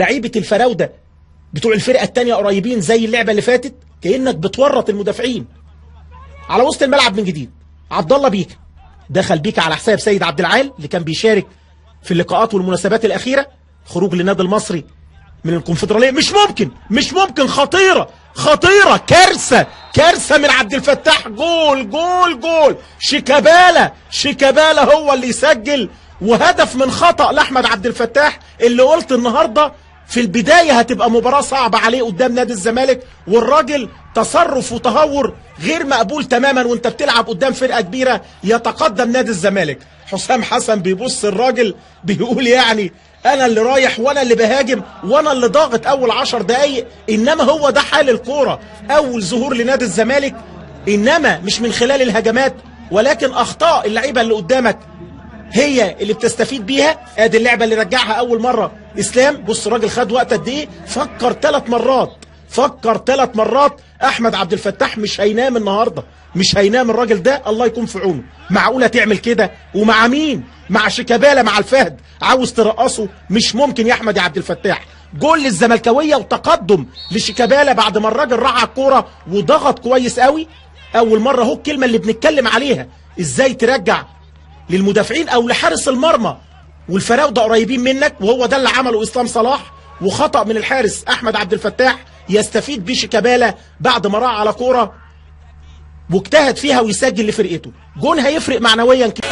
لعيبه الفراوده بتوع الفرقه الثانيه قريبين زي اللعبه اللي فاتت، كانك بتورط المدافعين. على وسط الملعب من جديد عبد الله بيكا، دخل بيكا على حساب سيد عبد العال اللي كان بيشارك في اللقاءات والمناسبات الاخيره. خروج للنادي المصري من الكونفدراليه مش ممكن، خطيره، كارثه من عبد الفتاح. جول شيكابالا هو اللي يسجل، وهدف من خطأ لاحمد عبد الفتاح اللي قلت النهارده في البدايه هتبقى مباراه صعبه عليه قدام نادي الزمالك، والراجل تصرف وتهور غير مقبول تماما وانت بتلعب قدام فرقه كبيره يتقدم نادي الزمالك. حسام حسن بيبص الراجل بيقول يعني انا اللي رايح وانا اللي بهاجم وانا اللي ضاغط اول 10 دقايق، انما هو ده حال الكوره. اول ظهور لنادي الزمالك، انما مش من خلال الهجمات ولكن اخطاء اللعيبه اللي قدامك هي اللي بتستفيد بيها. ادي اللعبه اللي رجعها اول مره اسلام. بص الراجل خد وقت قد ايه، فكر 3 مرات. احمد عبد الفتاح مش هينام النهارده، مش هينام الراجل ده، الله يكون في عونه. معقوله تعمل كده؟ ومع مين؟ مع شيكابالا، مع الفهد، عاوز ترقصه؟ مش ممكن يا احمد يا عبد الفتاح. جول للزملكاويه وتقدم لشيكابالا بعد ما الراجل راح الكوره وضغط كويس قوي. اول مره اهو الكلمه اللي بنتكلم عليها، ازاي ترجع للمدافعين او لحارس المرمى والفراوده قريبين منك، وهو ده اللي عمله اسلام صلاح. وخطأ من الحارس احمد عبد الفتاح يستفيد بيه شيكابالا بعد ما راح على كوره واجتهد فيها ويسجل لفرقته. جون هيفرق معنويا كده.